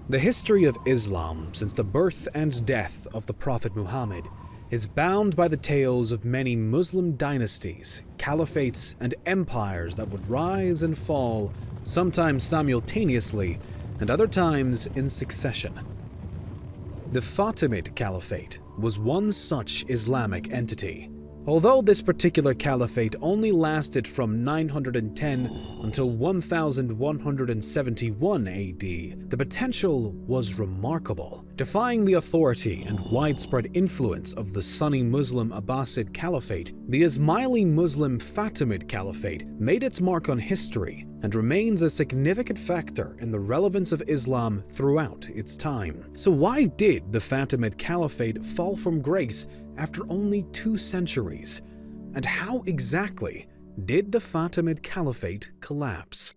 The history of Islam since the birth and death of the Prophet Muhammad is bound by the tales of many Muslim dynasties, caliphates, and empires that would rise and fall, sometimes simultaneously, and other times in succession. The Fatimid Caliphate was one such Islamic entity. Although this particular caliphate only lasted from 910 until 1171 AD, the potential was remarkable. Defying the authority and widespread influence of the Sunni Muslim Abbasid Caliphate, the Ismaili Muslim Fatimid Caliphate made its mark on history and remains a significant factor in the relevance of Islam throughout its time. So why did the Fatimid Caliphate fall from grace after only 2 centuries? And how exactly did the Fatimid Caliphate collapse?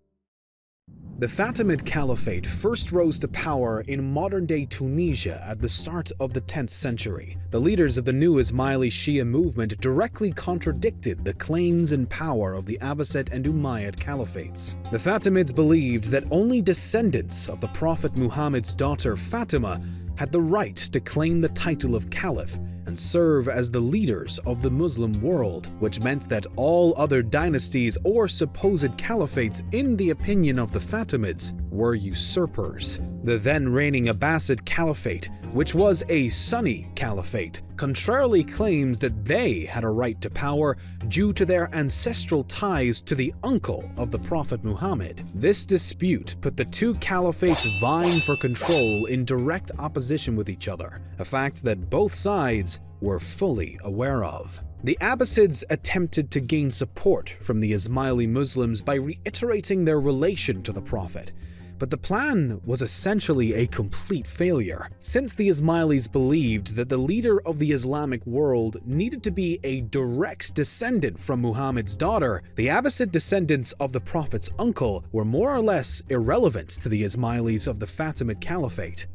The Fatimid Caliphate first rose to power in modern-day Tunisia at the start of the 10th century. The leaders of the new Ismaili Shia movement directly contradicted the claims and power of the Abbasid and Umayyad caliphates. The Fatimids believed that only descendants of the Prophet Muhammad's daughter Fatima had the right to claim the title of caliph and serve as the leaders of the Muslim world, which meant that all other dynasties or supposed caliphates, in the opinion of the Fatimids, were usurpers. The then reigning Abbasid Caliphate, which was a Sunni Caliphate, contrarily claims that they had a right to power due to their ancestral ties to the uncle of the Prophet Muhammad. This dispute put the two caliphates vying for control in direct opposition with each other, a fact that both sides were fully aware of. The Abbasids attempted to gain support from the Ismaili Muslims by reiterating their relation to the Prophet, but the plan was essentially a complete failure. Since the Ismailis believed that the leader of the Islamic world needed to be a direct descendant from Muhammad's daughter, the Abbasid descendants of the Prophet's uncle were more or less irrelevant to the Ismailis of the Fatimid Caliphate.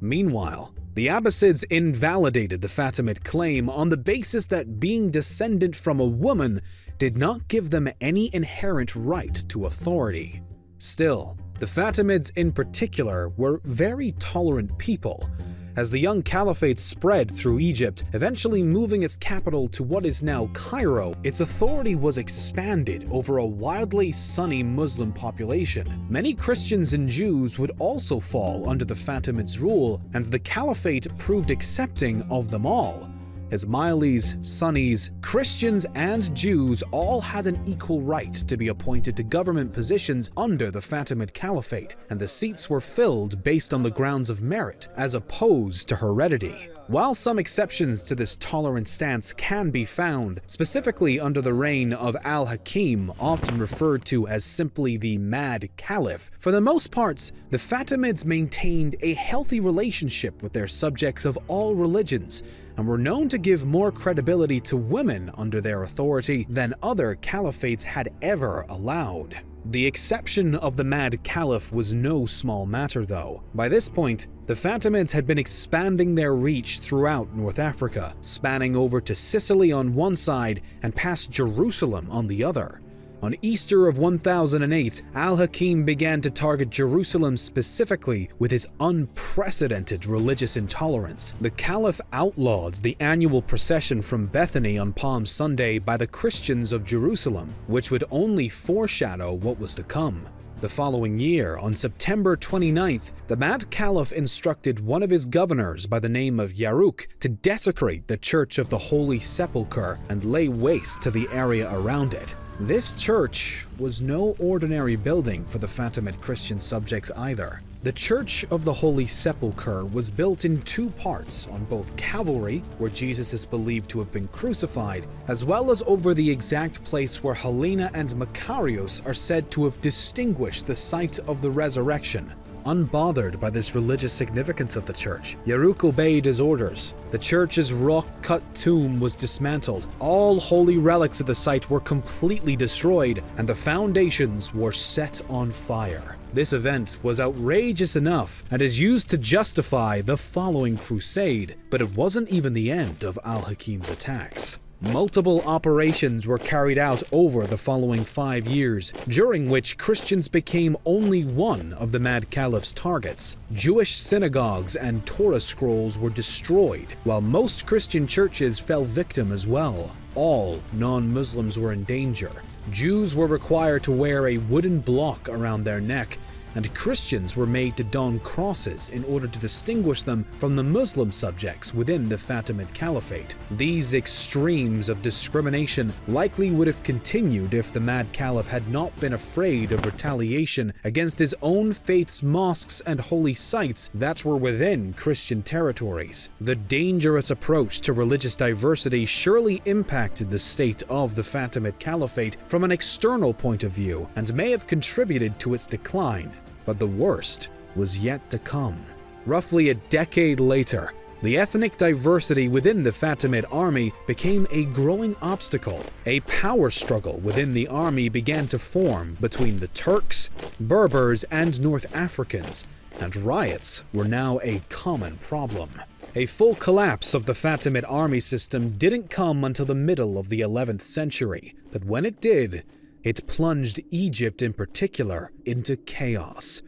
Meanwhile, the Abbasids invalidated the Fatimid claim on the basis that being descendant from a woman did not give them any inherent right to authority. Still, the Fatimids in particular were very tolerant people. As the young caliphate spread through Egypt, eventually moving its capital to what is now Cairo, its authority was expanded over a wildly Sunni Muslim population. Many Christians and Jews would also fall under the Fatimids' rule, and the caliphate proved accepting of them all. Ismailis, Sunnis, Christians, and Jews all had an equal right to be appointed to government positions under the Fatimid Caliphate, and the seats were filled based on the grounds of merit as opposed to heredity. While some exceptions to this tolerant stance can be found, specifically under the reign of Al-Hakim, often referred to as simply the Mad Caliph, for the most part, the Fatimids maintained a healthy relationship with their subjects of all religions, and were known to give more credibility to women under their authority than other caliphates had ever allowed. The exception of the Mad Caliph was no small matter though. By this point, the Fatimids had been expanding their reach throughout North Africa, spanning over to Sicily on one side and past Jerusalem on the other. On Easter of 1008, Al-Hakim began to target Jerusalem specifically with his unprecedented religious intolerance. The Caliph outlawed the annual procession from Bethany on Palm Sunday by the Christians of Jerusalem, which would only foreshadow what was to come. The following year, on September 29th, the Mad Caliph instructed one of his governors by the name of Yaruk to desecrate the Church of the Holy Sepulchre and lay waste to the area around it. This church was no ordinary building for the Fatimid Christian subjects either. The Church of the Holy Sepulchre was built in 2 parts on both Calvary, where Jesus is believed to have been crucified, as well as over the exact place where Helena and Macarius are said to have distinguished the site of the resurrection. Unbothered by this religious significance of the church, Yaruk obeyed his orders. The church's rock-cut tomb was dismantled, all holy relics of the site were completely destroyed, and the foundations were set on fire. This event was outrageous enough and is used to justify the following crusade, but it wasn't even the end of Al-Hakim's attacks. Multiple operations were carried out over the following 5 years, during which Christians became only one of the Mad Caliph's targets. Jewish synagogues and Torah scrolls were destroyed, while most Christian churches fell victim as well. All non-Muslims were in danger. Jews were required to wear a wooden block around their neck, and Christians were made to don crosses in order to distinguish them from the Muslim subjects within the Fatimid Caliphate. These extremes of discrimination likely would have continued if the Mad Caliph had not been afraid of retaliation against his own faith's mosques and holy sites that were within Christian territories. The dangerous approach to religious diversity surely impacted the state of the Fatimid Caliphate from an external point of view and may have contributed to its decline. But the worst was yet to come. Roughly a decade later, the ethnic diversity within the Fatimid army became a growing obstacle. A power struggle within the army began to form between the Turks, Berbers, and North Africans, and riots were now a common problem. A full collapse of the Fatimid army system didn't come until the middle of the 11th century, but when it did, it plunged Egypt in particular into chaos.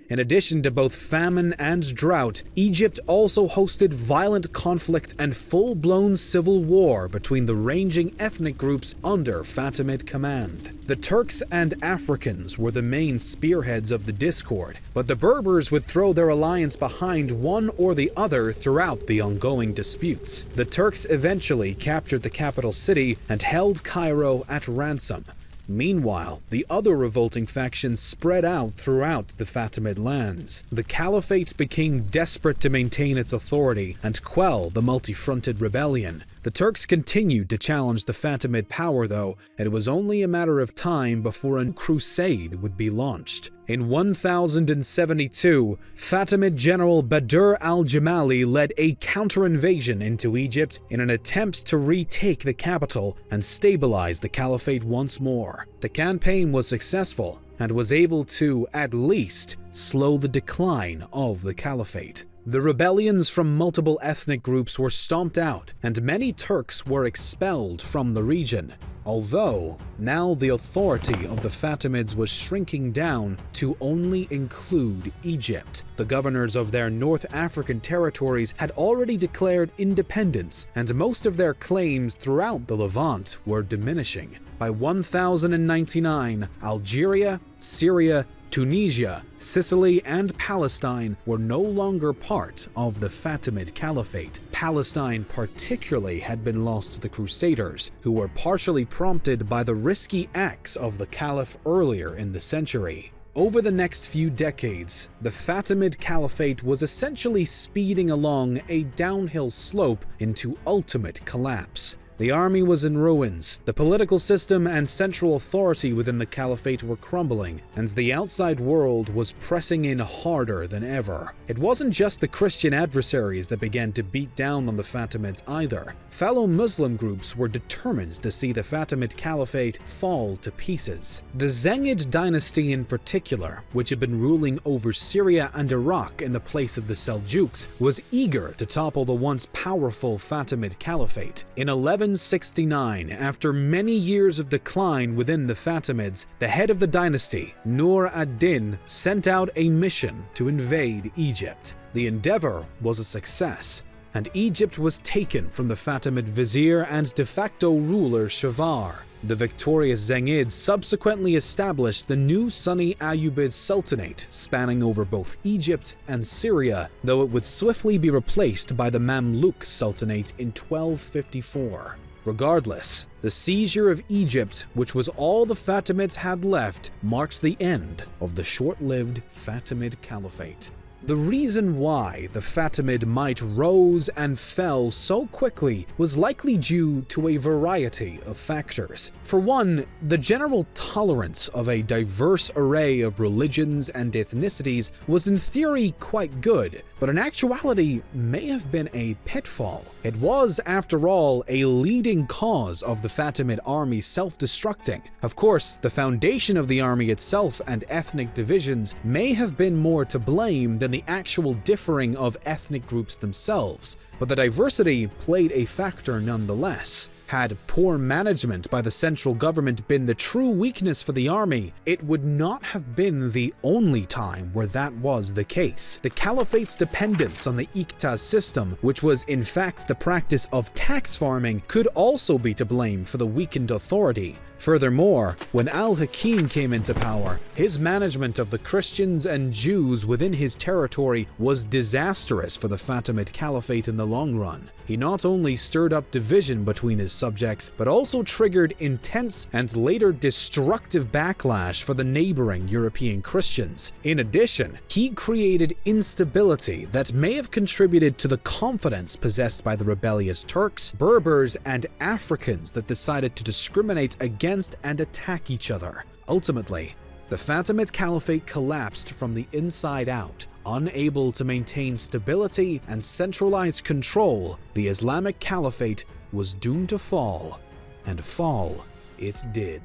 In addition to both famine and drought, Egypt also hosted violent conflict and full-blown civil war between the ranging ethnic groups under Fatimid command. The Turks and Africans were the main spearheads of the discord, but the Berbers would throw their alliance behind one or the other throughout the ongoing disputes. The Turks eventually captured the capital city and held Cairo at ransom. Meanwhile, the other revolting factions spread out throughout the Fatimid lands. The Caliphate became desperate to maintain its authority and quell the multi-fronted rebellion. The Turks continued to challenge the Fatimid power though, and it was only a matter of time before a crusade would be launched. In 1072, Fatimid general Badr al-Jamali led a counter-invasion into Egypt in an attempt to retake the capital and stabilize the caliphate once more. The campaign was successful and was able to, at least, slow the decline of the caliphate. The rebellions from multiple ethnic groups were stomped out, and many Turks were expelled from the region. Although, now the authority of the Fatimids was shrinking down to only include Egypt. The governors of their North African territories had already declared independence, and most of their claims throughout the Levant were diminishing. By 1099, Algeria, Syria, Tunisia, Sicily, and Palestine were no longer part of the Fatimid Caliphate. Palestine particularly had been lost to the Crusaders, who were partially prompted by the risky acts of the Caliph earlier in the century. Over the next few decades, the Fatimid Caliphate was essentially speeding along a downhill slope into ultimate collapse. The army was in ruins, the political system and central authority within the caliphate were crumbling, and the outside world was pressing in harder than ever. It wasn't just the Christian adversaries that began to beat down on the Fatimids either. Fellow Muslim groups were determined to see the Fatimid Caliphate fall to pieces. The Zengid dynasty in particular, which had been ruling over Syria and Iraq in the place of the Seljuks, was eager to topple the once powerful Fatimid Caliphate. In 1169, after many years of decline within the Fatimids, the head of the dynasty, Nur ad-Din, sent out a mission to invade Egypt. The endeavor was a success, and Egypt was taken from the Fatimid vizier and de facto ruler Shavar. The victorious Zengids subsequently established the new Sunni Ayyubid Sultanate, spanning over both Egypt and Syria, though it would swiftly be replaced by the Mamluk Sultanate in 1254. Regardless, the seizure of Egypt, which was all the Fatimids had left, marks the end of the short-lived Fatimid Caliphate. The reason why the Fatimid might rose and fell so quickly was likely due to a variety of factors. For one, the general tolerance of a diverse array of religions and ethnicities was in theory quite good, but in actuality may have been a pitfall. It was, after all, a leading cause of the Fatimid army self-destructing. Of course, the foundation of the army itself and ethnic divisions may have been more to blame than the actual differing of ethnic groups themselves, but the diversity played a factor nonetheless. Had poor management by the central government been the true weakness for the army, it would not have been the only time where that was the case. The caliphate's dependence on the iqta system, which was in fact the practice of tax farming, could also be to blame for the weakened authority. Furthermore, when al-Hakim came into power, his management of the Christians and Jews within his territory was disastrous for the Fatimid Caliphate in the long run. He not only stirred up division between his subjects, but also triggered intense and later destructive backlash for the neighboring European Christians. In addition, he created instability that may have contributed to the confidence possessed by the rebellious Turks, Berbers, and Africans that decided to discriminate against and attack each other. Ultimately, the Fatimid Caliphate collapsed from the inside out. Unable to maintain stability and centralized control, the Islamic Caliphate was doomed to fall, and fall it did.